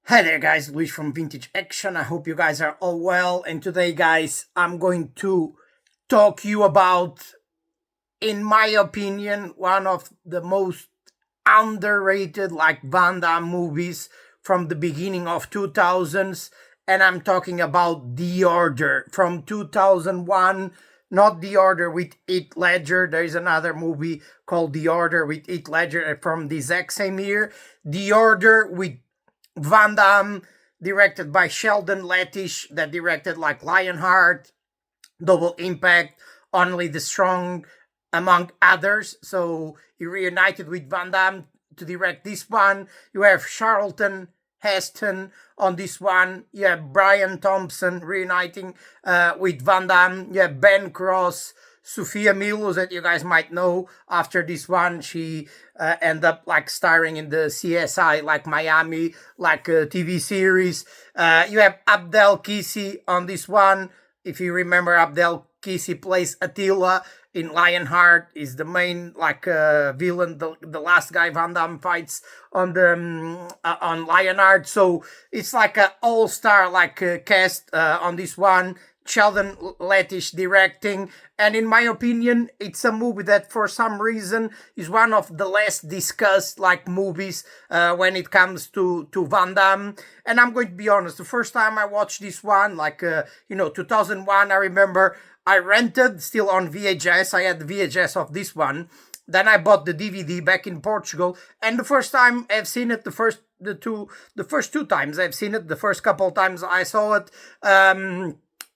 Hi there guys, Luis from Vintage Action. I hope you guys are all well, and today guys I'm going to talk you about, in my opinion, one of the most underrated Van Damme movies from the beginning of 2000s, and I'm talking about The Order from 2001. Not The Order with Heath Ledger. There is another movie called The Order with Heath Ledger from the exact same year. The Order with Van Damme, directed by Sheldon Lettish, that directed like Lionheart, Double Impact, Only the Strong, among others. So he reunited with Van Damme to direct this one. You have Charlton, Heston on this one. You have Brian Thompson reuniting with Van Damme. You have Ben Cross, Sofia Milos, that you guys might know. After this one, she ended up like starring in the CSI, like Miami, like a TV series. You have Abdel Kisi on this one. If you remember, Abdel Kisi plays Attila in Lionheart, is the main villain, the last guy Van Damme fights on the on Lionheart. So it's like an all-star cast on this one. Sheldon Lettish directing, and in my opinion, it's a movie that for some reason is one of the less discussed movies when it comes to Van Damme. And I'm going to be honest, the first time I watched this one, 2001, I remember I rented still on VHS. I had the VHS of this one. Then I bought the DVD back in Portugal, and the first time I've seen it, the first two times I've seen it, the first couple times I saw it,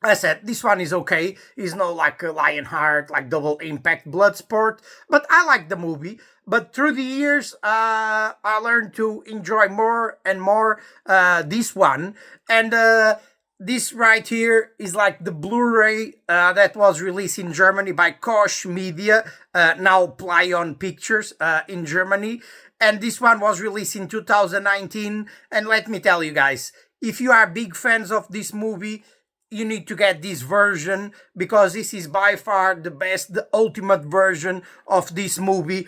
I said, this one is okay. It's not like a Lionheart, like Double Impact, Bloodsport, but I like the movie. But through the years, I learned to enjoy more and more this one. And this right here is like the Blu-ray that was released in Germany by Koch Media, now Plyon Pictures in Germany. And this one was released in 2019. And let me tell you guys, if you are big fans of this movie, you need to get this version, because this is by far the best, the ultimate version of this movie.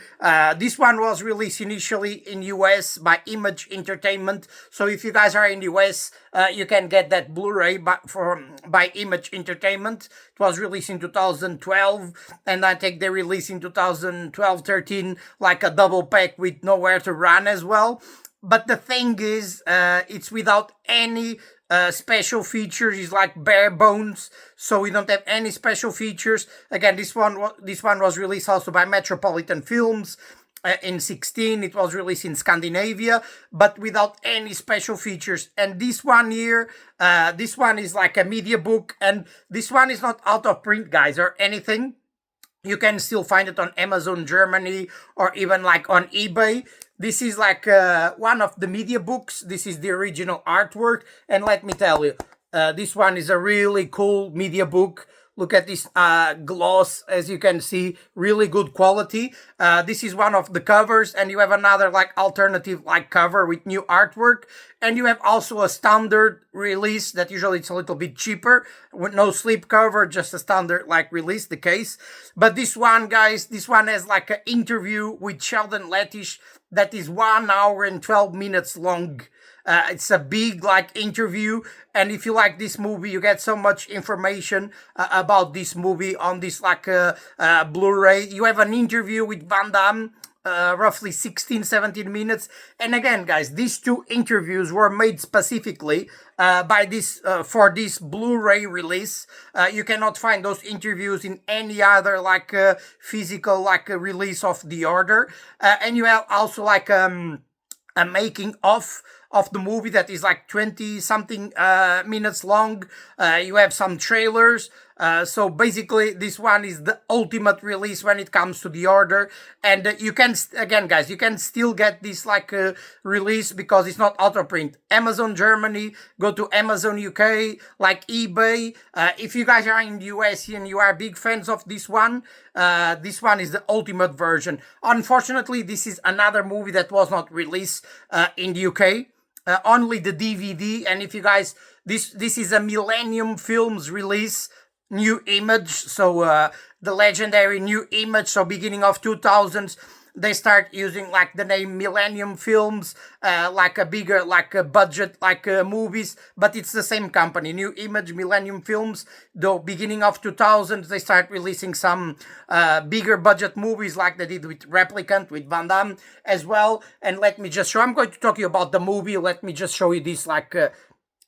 This one was released initially in US by Image Entertainment. So if you guys are in the US, you can get that Blu-ray by Image Entertainment. It was released in 2012, and I think they released in 2012-13 like a double pack with Nowhere to Run as well. But the thing is, it's without any special features. Is like bare bones, so we don't have any special features. Again, this one was released also by Metropolitan Films in 16. It was released in Scandinavia, but without any special features. And this one here, this one is like a media book, and this one is not out of print, guys, or anything. You can still find it on Amazon Germany, or even like on eBay. This is like one of the media books. This is the original artwork. And let me tell you, this one is a really cool media book. Look at this gloss, as you can see, really good quality. This is one of the covers, and you have another alternative cover with new artwork. And you have also a standard release that usually it's a little bit cheaper, with no slipcover, just a standard release, the case. But this one, guys, this one has an interview with Sheldon Lettish that is 1 hour and 12 minutes long. It's a big interview, and if you like this movie, you get so much information about this movie on this Blu-ray. You have an interview with Van Damme, roughly 16-17 minutes. And again, guys, these two interviews were made specifically for this Blu-ray release. You cannot find those interviews in any other physical release of The Order. And you have also a making of the movie that is 20 something minutes long. You have some trailers. So basically, this one is the ultimate release when it comes to The Order. And you can, again, guys, you can still get this release because it's not out of print. Amazon Germany, go to Amazon UK, eBay. If you guys are in the US and you are big fans of this one is the ultimate version. Unfortunately, this is another movie that was not released in the UK. Only the DVD. And if you guys, this is a Millennium Films release, New Image, so the legendary New Image, so beginning of 2000s. they start using like the name Millennium Films, like a bigger, like a budget, like movies, but it's the same company, New Image Millennium Films. The beginning of 2000s, they start releasing some bigger budget movies like they did with Replicant, with Van Damme as well. And let me just show, I'm going to talk to you about the movie. Let me just show you this like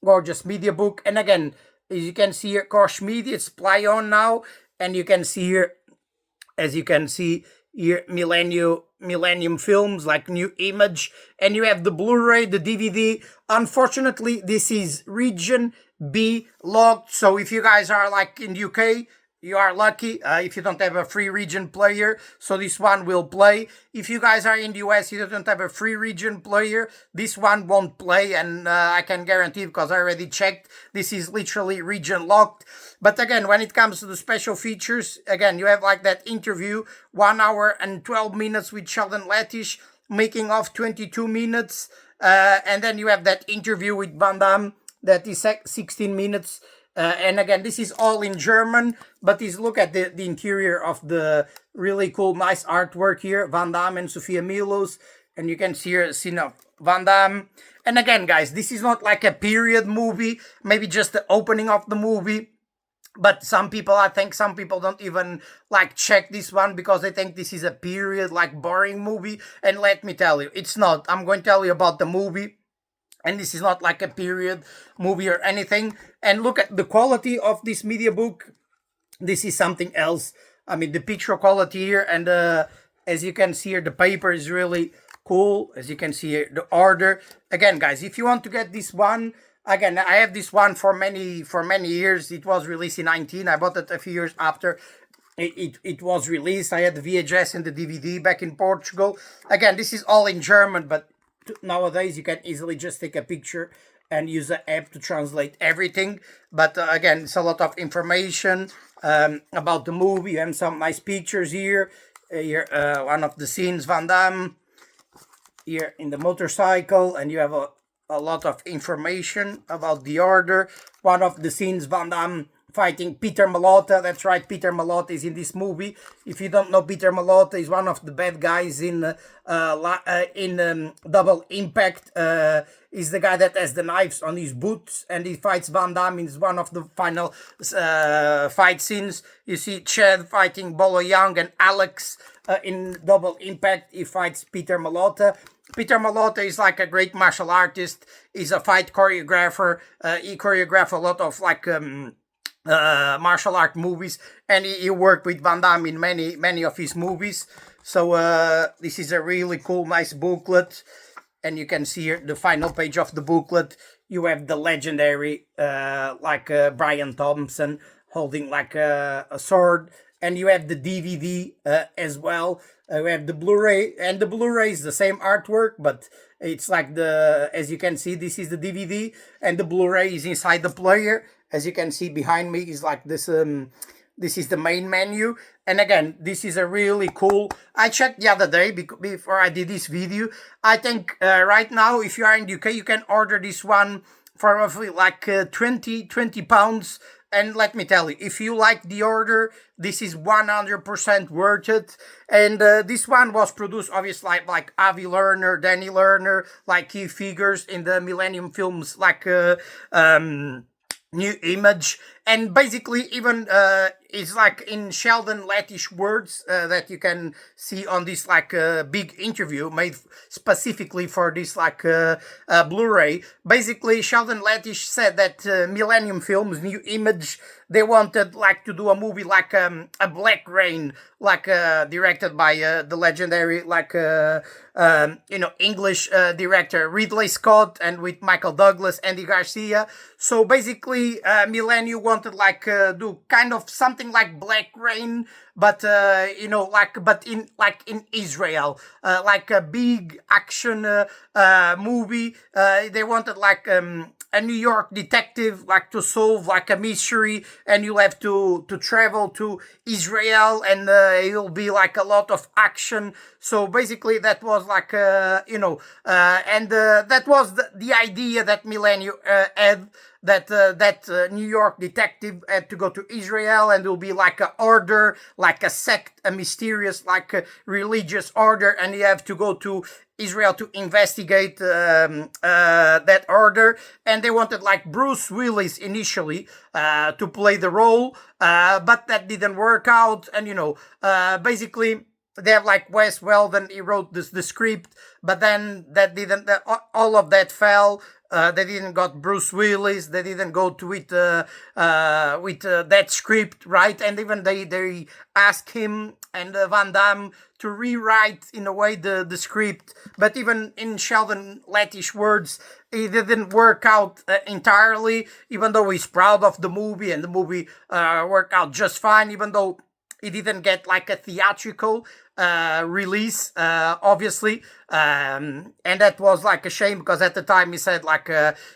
gorgeous media book. And again, as you can see here, Koch Media, it's play on now. And you can see here, as you can see here, Millennium Films, like New Image. And you have the Blu-ray, the DVD. Unfortunately, this is region B locked. So if you guys are like in the UK, you are lucky if you don't have a free region player, so this one will play. If you guys are in the US, you don't have a free region player, this one won't play, and I can guarantee, because I already checked, this is literally region locked. But again, when it comes to the special features, again, you have like that interview, 1 hour and 12 minutes with Charlton Lettish, making of 22 minutes, and then you have that interview with Van Damme, that is 16 minutes. And again, this is all in German, but look at the interior of the really cool, nice artwork here. Van Damme and Sofia Milos. And you can see here a scene of Van Damme. And again, guys, this is not like a period movie, maybe just the opening of the movie. But some people, I think some people don't even like check this one because they think this is a period, like boring movie. And let me tell you, it's not. I'm going to tell you about the movie. And this is not like a period movie or anything. And look at the quality of this media book. This is something else. I mean, the picture quality here, and as you can see here, the paper is really cool. As you can see here, the order. Again, guys, if you want to get this one, again, I have this one for many years. It was released in 19. I bought it a few years after it was released. I had the VHS and the DVD back in Portugal. Again, this is all in German, but nowadays you can easily just take a picture and use an app to translate everything. But again, it's a lot of information about the movie. You have some nice pictures here. Here, one of the scenes, Van Damme here in the motorcycle, and you have a lot of information about the order. One of the scenes, Van Damme fighting Peter Malota. That's right, Peter Malota is in this movie. If you don't know, Peter Malota is one of the bad guys in Double Impact. Is the guy that has the knives on his boots, and he fights Van Damme in one of the final fight scenes. You see Chad fighting Bolo Young, and Alex in Double Impact, he fights Peter Malota. Peter Malota is like a great martial artist. He's a fight choreographer. He choreographed a lot of like martial art movies, and he worked with Van Damme in many of his movies. So this is a really cool, nice booklet, and you can see here the final page of the booklet. You have the legendary Brian Thompson holding like a sword, and you have the DVD as well. We have the Blu-ray, and the Blu-ray is the same artwork, but it's like as you can see, this is the DVD, and the Blu-ray is inside the player. As you can see behind me is like this, this is the main menu. And again, this is a really cool, I checked the other day before I did this video. I think right now, if you are in the UK, you can order this one for roughly like 20 pounds. And let me tell you, if you like the order, this is 100% worth it. And this one was produced, obviously, like Avi Lerner, Danny Lerner, like key figures in the Millennium Films, like New Image. And basically, even it's like in Charlton Lettish words that you can see on this like big interview made specifically for this like Blu-ray. Basically, Charlton Lettish said that Millennium Films, New Image, they wanted like to do a movie like a Black Rain, like directed by the legendary like English director Ridley Scott, and with Michael Douglas, Andy Garcia. So basically, Millennium wanted like do kind of something like Black Rain, but but in Israel, like a big action movie. They wanted like a New York detective, like to solve like a mystery, and you'll have to travel to Israel, and it'll be like a lot of action. So basically, that was like that was the idea that Millennium had. That New York detective had to go to Israel, and it'll be like a order, like a sect, a mysterious, like a religious order, and you have to go to Israel to investigate that order. And they wanted like Bruce Willis initially to play the role, but that didn't work out. And basically they have like Wes Weldon. He wrote the script, but then that didn't. All of that fell. They didn't got Bruce Willis. They didn't go to it with that script, right? And even they asked him and Van Damme to rewrite in a way the script. But even in Sheldon Lettish words, it didn't work out entirely. Even though he's proud of the movie, and the movie worked out just fine. Even though it didn't get like a theatrical release, obviously, and that was like a shame, because at the time he said like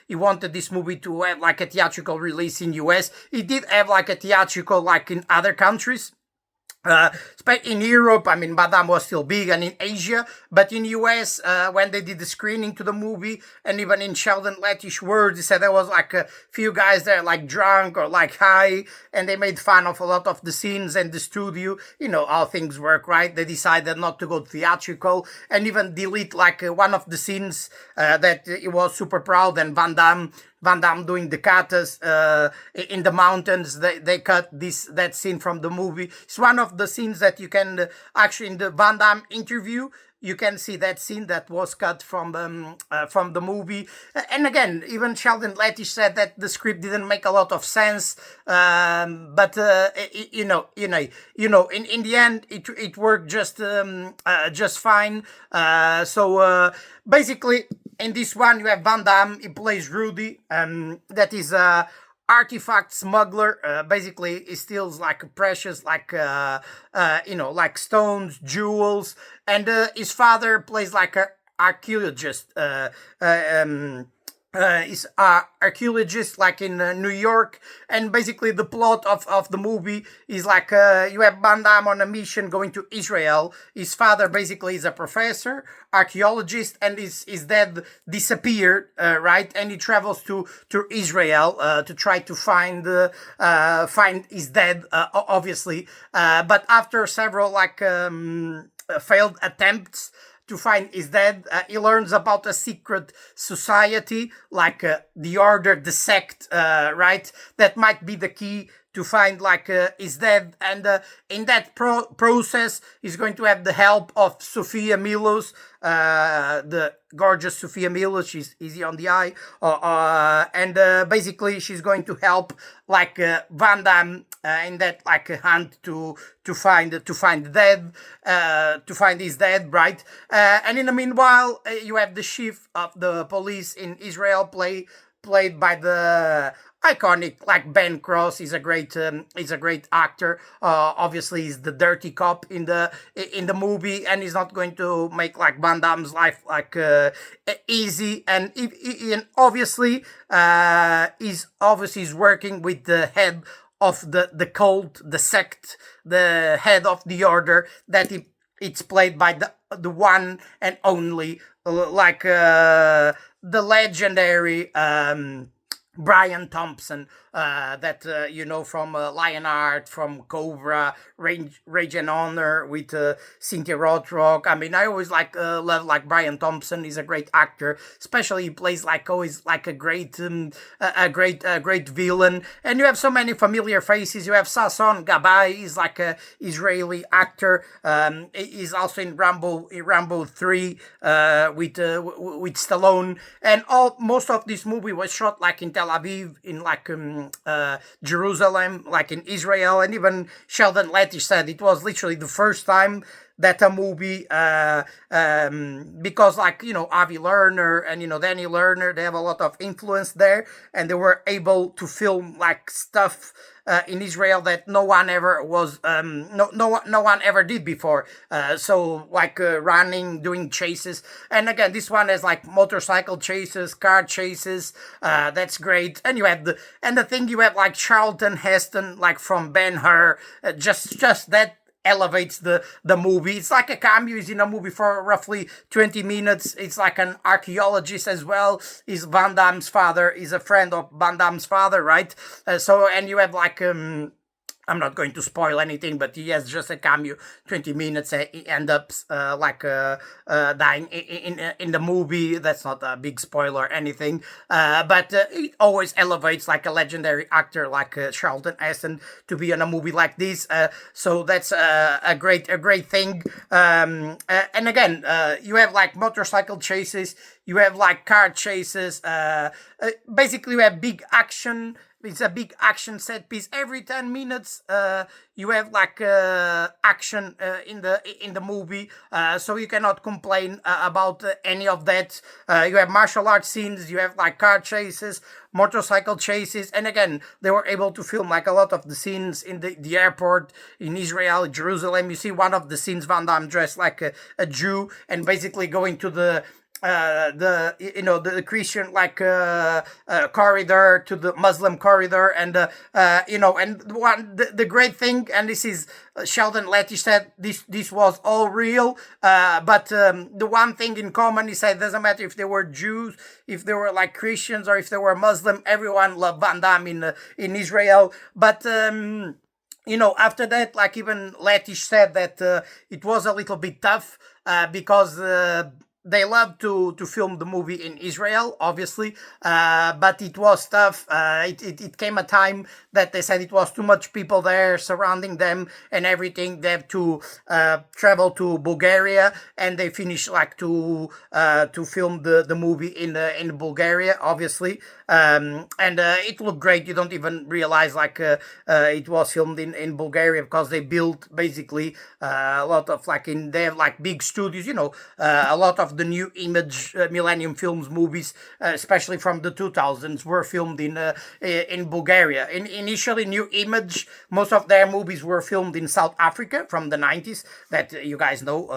he wanted this movie to have like a theatrical release in US. He did have like a theatrical like in other countries. In Europe, I mean, Van Damme was still big, and in Asia, but in US, when they did the screening to the movie, and even in Sheldon Lettish words, he said there was like a few guys there like drunk or like high, and they made fun of a lot of the scenes and the studio. You know how things work, right? They decided not to go theatrical, and even delete like one of the scenes that he was super proud, and Van Damme doing the katas in the mountains. They cut that scene from the movie. It's one of the scenes that you can actually, in the Van Damme interview, you can see that scene that was cut from the movie. And again, even Sheldon Lettish said that the script didn't make a lot of sense. But in the end, it worked just fine. So basically, in this one, you have Van Damme. He plays Rudy. That is artifact smuggler. Basically, he steals like precious, like like stones, jewels, and his father plays like a archaeologist. Is archaeologist like in New York, and basically the plot of the movie is like you have Van Damme on a mission going to Israel. His father basically is a professor, archaeologist, and his dad disappeared, right? And he travels to Israel to try to find his dad, obviously. But after several like failed attempts to find his dad, he learns about a secret society, like the order, the sect, right? That might be the key to find like his dad. And in that process, he's going to have the help of Sofia Milos, the gorgeous Sofia Milos. She's easy on the eye, and basically she's going to help like Van Damme in that like hunt to find dad, to find his dad, right? And in the meanwhile, you have the chief of the police in Israel, played by the iconic like Ben Cross. He's a great actor. Obviously, he's the dirty cop in the movie, and he's not going to make like Van Damme's life like easy. And obviously, he's working with the head of the cult, the sect, the head of the order. It's played by the one and only like the legendary Brian Thompson, that from Lionheart, from Cobra, Rage and Honor with Cynthia Rothrock. I mean, I always love like Brian Thompson. He's a great actor, especially he plays like always like a great villain. And you have so many familiar faces. You have Sasson Gabay. He's like a Israeli actor. He's also in Rambo 3 with Stallone. And most of this movie was shot like in Tel Aviv, in like Jerusalem, like in Israel. And even Sheldon Lettish said it was literally the first time that a movie, because like, Avi Lerner and, Danny Lerner, they have a lot of influence there, and they were able to film like stuff in Israel that no one ever was, no one ever did before. So like running, doing chases, and again, this one has like motorcycle chases, car chases. That's great. And the thing, you have like Charlton Heston, like from Ben-Hur, just that elevates the movie. It's like a cameo. He's in a movie for roughly 20 minutes. It's like an archaeologist as well. He's Van Damme's father. He's a friend of Van Damme's father, right? And you have like I'm not going to spoil anything, but he has just a cameo, 20 minutes. He ends up dying in the movie. That's not a big spoiler or anything, but it always elevates like a legendary actor like Charlton Heston to be in a movie like this. So that's a great thing. And again, you have like motorcycle chases, you have like car chases. Basically, you have big action. It's a big action set piece. Every 10 minutes, you have like action in the movie. So you cannot complain about any of that. You have martial arts scenes. You have like car chases, motorcycle chases, and again, they were able to film like a lot of the scenes in the airport in Israel, Jerusalem. You see one of the scenes, Van Damme dressed like a Jew and basically going to the Christian like corridor to the Muslim corridor, and and the great thing, and this is Sheldon Lettich said this was all real, but the one thing in common, he said, doesn't matter if they were Jews, if they were like Christians, or if they were Muslim, everyone loved Van Damme in Israel. But after that, like even Lettich said that it was a little bit tough because they love to film the movie in Israel, obviously, but it was tough. It came a time that they said it was too much people there surrounding them and everything. They have to travel to Bulgaria, and they finished like to film the movie in Bulgaria, obviously. And it looked great. You don't even realize like it was filmed in Bulgaria, because they built basically a lot of like they have like big studios, a lot of the new image Millennium Films movies, especially from the 2000s, were filmed in Bulgaria. Initially, New Image, most of their movies were filmed in South Africa from the 90s, that you guys know,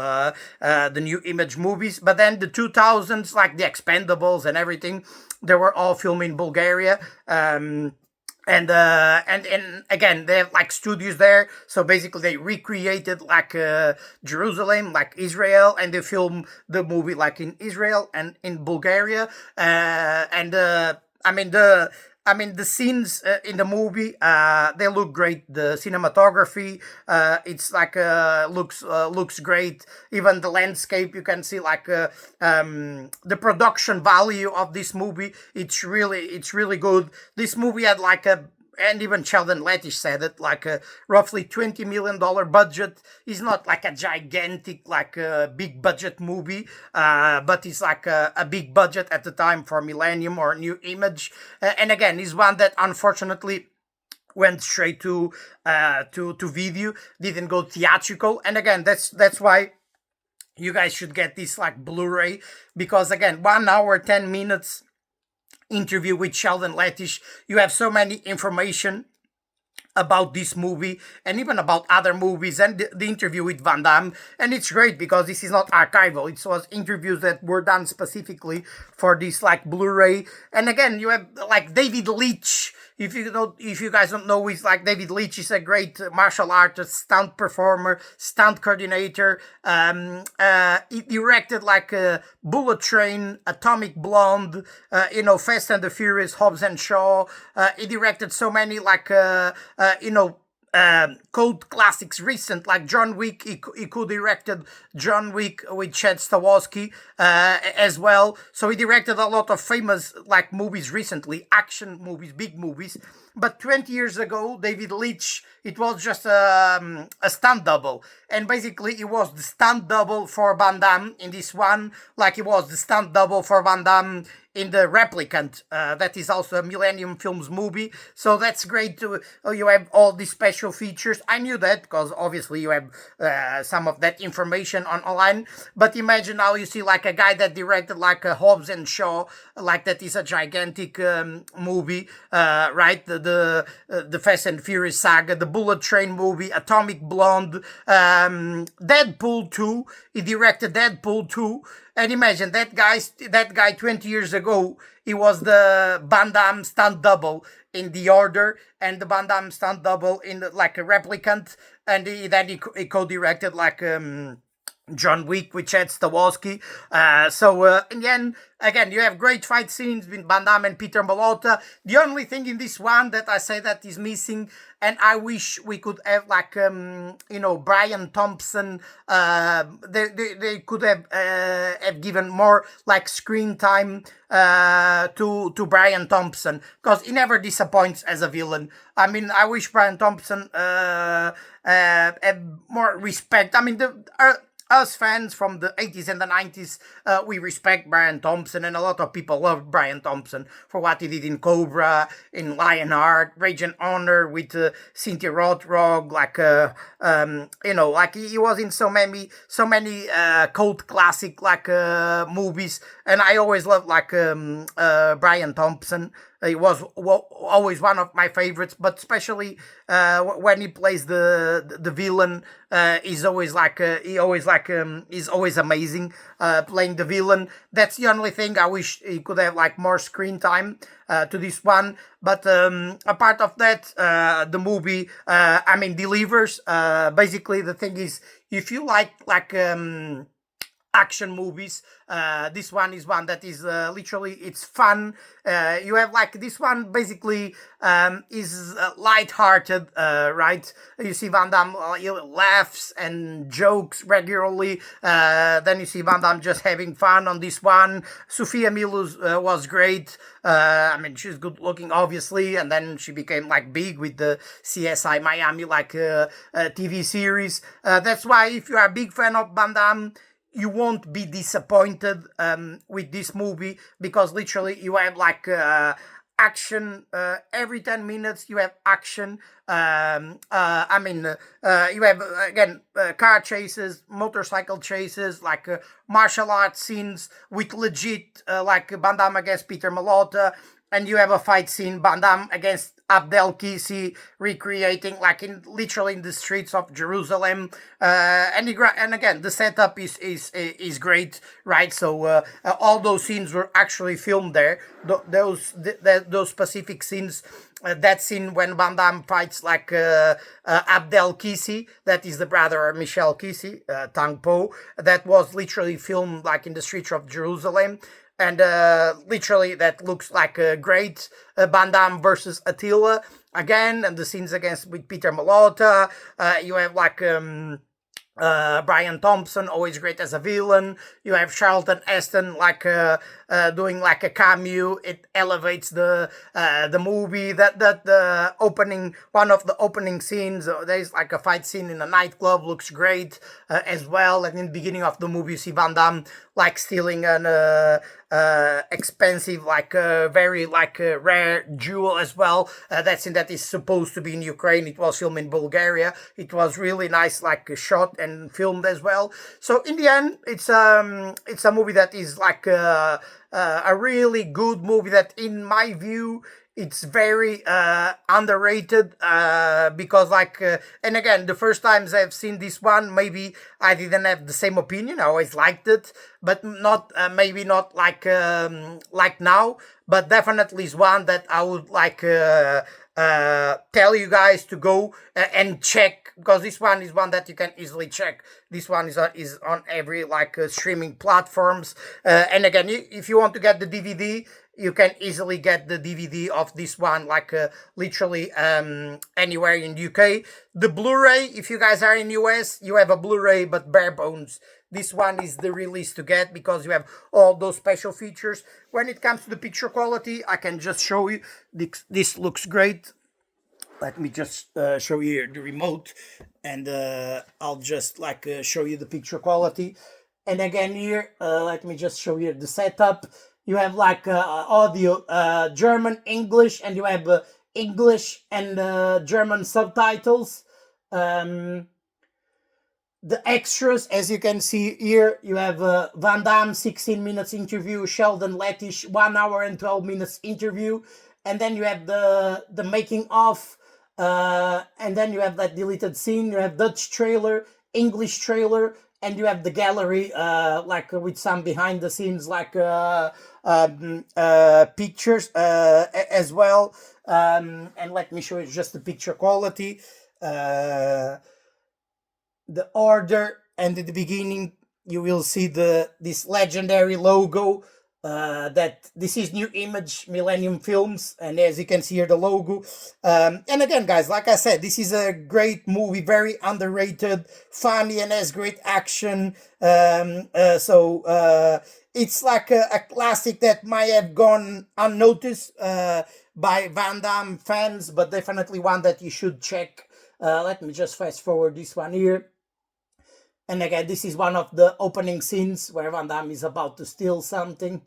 the New Image movies. But then the 2000s, like the Expendables and everything, they were all filmed in Bulgaria. And again, they have like studios there. So basically they recreated like Jerusalem, like Israel, and they film the movie like in Israel and in Bulgaria. The scenes in the movie, they look great. The cinematography, it's like looks great. Even the landscape, you can see like the production value of this movie. It's really good. This movie had like and even Sheldon Lettich said it, like a roughly $20 million budget. It's not like a gigantic, like a big budget movie, but it's like a big budget at the time for Millennium or New Image. And again, it's one that unfortunately went straight to video, didn't go theatrical. And again, that's why you guys should get this like Blu-ray, because again, 1 hour, 10 minutes interview with Sheldon Lettich. You have so many information about this movie and even about other movies, and the interview with Van Damme. And it's great because this is not archival. It was interviews that were done specifically for this like Blu-ray. And again, you have like David Leitch. If you guys don't know, he's like David Leitch is a great martial artist, stunt performer, stunt coordinator. He directed like Bullet Train, Atomic Blonde, Fast and the Furious, Hobbs and Shaw. He directed so many like cult classics recent, like John Wick. He co-directed John Wick with Chad Stahelski as well. So he directed a lot of famous like movies recently, action movies, big movies. But 20 years ago, David Leitch, it was just a stunt double. And basically, he was the stunt double for Van Damme in this one, like he was the stunt double for Van Damme in the Replicant. That is also a Millennium Films movie. So that's great to you have all these special features. I knew that because obviously you have some of that information online. But imagine now you see like a guy that directed like a Hobbs and Shaw, like that is a gigantic movie, right? The Fast and Furious saga, the Bullet Train movie, Atomic Blonde, Deadpool 2. He directed Deadpool 2. And imagine that guy 20 years ago, he was the Van Damme stunt double in The Order and the Van Damme stunt double in like a Replicant, and then he co-directed like John Wick with Chad Stahelski. So in the end, again, you have great fight scenes with Van Damme and Peter Malota. The only thing in this one that I say that is missing, and I wish we could have like Brian Thompson. They could have given more like screen time to Brian Thompson, because he never disappoints as a villain. I mean, I wish Brian Thompson had more respect. I mean, us fans from the 80s and the 90s, we respect Brian Thompson, and a lot of people love Brian Thompson for what he did in Cobra, in Lionheart, Rage and Honor with Cynthia Rothrock, like like he was in so many cult classic like movies, and I always loved like Brian Thompson. He was always one of my favorites, but especially when he plays the villain, he's always amazing playing the villain. That's the only thing I wish he could have like more screen time to this one. But apart of that, the movie delivers. Basically, the thing is, if you like action movies, this one is one that is literally, it's fun. You have like this one basically is light-hearted, right? You see Van Damme he laughs and jokes regularly. Then you see Van Damme just having fun on this one. Sofia Milos was great. She's good looking, obviously, and then she became like big with the CSI Miami like TV series. That's why if you are a big fan of Van Damme, you won't be disappointed with this movie, because literally you have like action every 10 minutes. You have action. You have again car chases, motorcycle chases, like martial arts scenes with legit like Van Damme against Peter Malota, and you have a fight scene Van Damme against Abdel Kisi, recreating like literally in the streets of Jerusalem, and again the setup is great, right? So all those scenes were actually filmed there. Those specific scenes. That scene when Van Damme fights like Abdel Kisi, that is the brother of Michel Kisi, Tang Po, that was literally filmed like in the streets of Jerusalem. And literally that looks like a great Van Damme versus Attila again, and the scenes with Peter Malota. You have like Brian Thompson, always great as a villain. You have Charlton Heston like doing like a cameo. It elevates the movie. That the opening, one of the opening scenes, there's like a fight scene in a nightclub, looks great as well. And in the beginning of the movie, you see Van Damme like stealing an expensive, like very like rare jewel as well. That scene that is supposed to be in Ukraine. It was filmed in Bulgaria. It was really nice, like shot and filmed as well. So in the end, it's a movie that is like a really good movie that, in my view, it's very underrated because and again, the first times I've seen this one, maybe I didn't have the same opinion. I always liked it, but not maybe not like now, but definitely is one that I would like tell you guys to go and check, because this one is one that you can easily check. This one is on every like streaming platforms, and again, if you want to get the DVD, you can easily get the DVD of this one, like literally anywhere in the UK. The Blu-ray, if you guys are in US, you have a Blu-ray, but bare bones. This one is the release to get, because you have all those special features. When it comes to the picture quality, I can just show you. This looks great. Let me just show you the remote, and I'll just show you the picture quality. And again here, let me just show you the setup. you have like audio German, English, and you have English and German subtitles. The extras, as you can see here, you have Van Damme 16 minutes interview, Sheldon Lettish 1 hour and 12 minutes interview, and then you have the making of, and then you have that deleted scene. You have Dutch trailer, English trailer, and you have the gallery, like with some behind the scenes, like pictures as well. And let me show you just the picture quality. The order, and at the beginning you will see this legendary logo, that this is New Image Millennium Films, and as you can see here, the logo. And again, guys, like I said, this is a great movie, very underrated, funny, and has great action. So it's like a classic that might have gone unnoticed by Van Damme fans, but definitely one that you should check. Let me just fast forward this one here. And again, this is one of the opening scenes where Van Damme is about to steal something.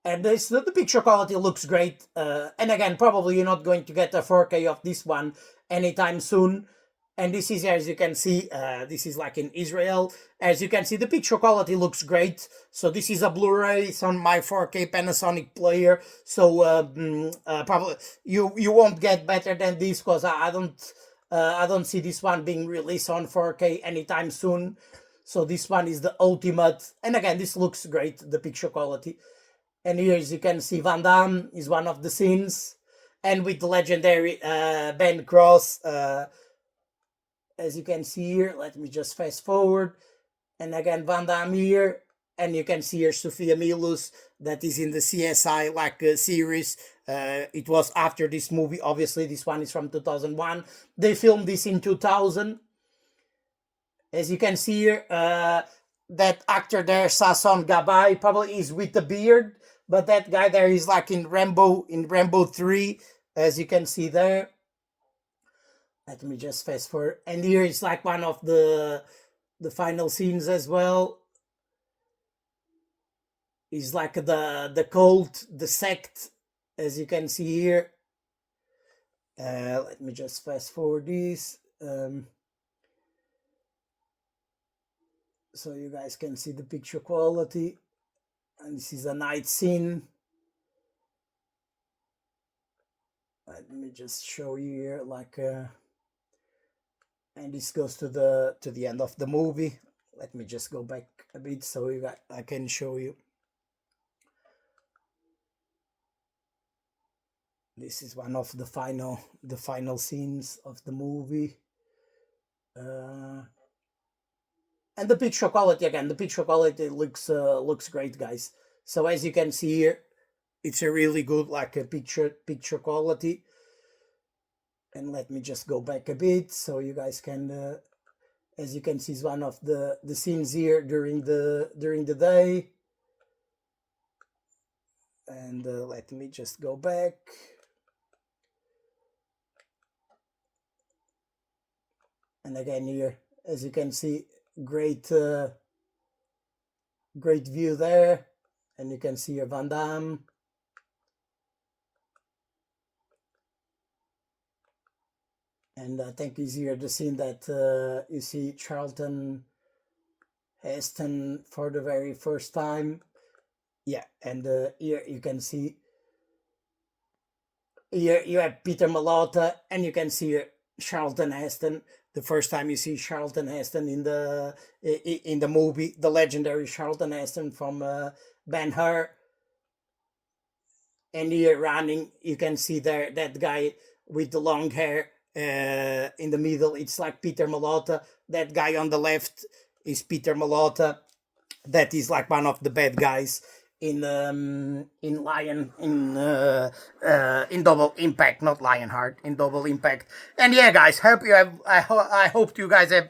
And the picture quality looks great. And again, probably you're not going to get a 4K of this one anytime soon. And this is, as you can see, this is like in Israel. As you can see, the picture quality looks great. So this is a Blu-ray. It's on my 4K Panasonic player. So probably you won't get better than this, because I don't see this one being released on 4K anytime soon. So this one is the ultimate. And again, this looks great, the picture quality. And here, as you can see, Van Damme is one of the scenes. And with the legendary Ben Cross, as you can see here, let me just fast forward. And again, Van Damme here. And you can see here Sofia Milos, that is in the CSI like series. It was after this movie. Obviously, this one is from 2001. They filmed this in 2000. As you can see here, that actor there, Sasson Gabay, probably is with the beard. But that guy there is like in Rambo 3, as you can see there. Let me just fast forward. And here is like one of the final scenes as well. Is like the cult, the sect, as you can see here. Let me just fast forward this. So you guys can see the picture quality. And this is a night scene. Let me just show you here, like, and this goes to the end of the movie. Let me just go back a bit so I can show you. This is one of the final scenes of the movie. And the picture quality, again, the picture quality looks great, guys. So as you can see here, it's a really good like a picture quality. And let me just go back a bit so you guys can, as you can see, is one of the scenes here during the day. And let me just go back. And again here, as you can see, great view there. And you can see your Van Damme. And I think is here the scene that you see Charlton Heston for the very first time. Yeah, and here you can see, here you have Peter Malota, and you can see Charlton Heston. The first time you see Charlton Heston in the movie, the legendary Charlton Heston from Ben-Hur. And here running, you can see there that guy with the long hair in the middle. It's like Peter Malota. That guy on the left is Peter Malota. That is like one of the bad guys in Double Impact, not Lionheart, in Double Impact. And yeah, guys, I hope you guys have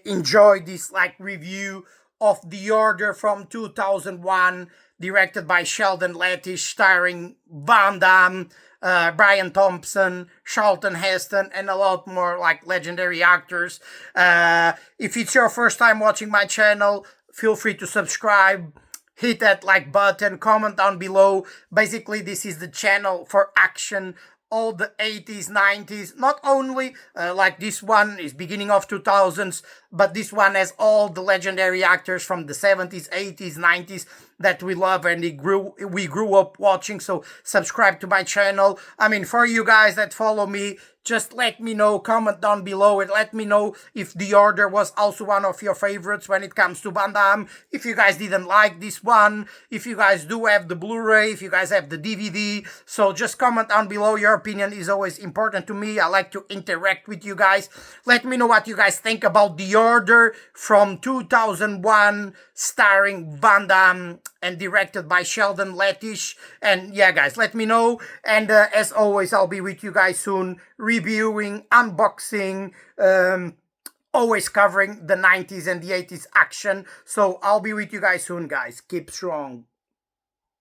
enjoyed this like review of The Order from 2001, directed by Sheldon Lettish, starring Van Damme, Brian Thompson, Charlton Heston, and a lot more like legendary actors. If it's your first time watching my channel, feel free to subscribe. hit that like button, comment down below. Basically, this is the channel for action, all the 80s, 90s, not only like this one is beginning of 2000s, but this one has all the legendary actors from the 70s, 80s, 90s that we love and we grew up watching. So subscribe to my channel. I mean, for you guys that follow me, just let me know, comment down below and let me know if The Order was also one of your favorites when it comes to Van Damme. If you guys didn't like this one, if you guys do have the Blu-ray, if you guys have the DVD. So just comment down below. Your opinion is always important to me. I like to interact with you guys. Let me know what you guys think about The Order from 2001, starring Van Damme and directed by Sheldon Lettish. And yeah, guys, let me know. And as always, I'll be with you guys soon, reviewing, unboxing, always covering the 90s and the 80s action. So I'll be with you guys soon, guys. Keep strong.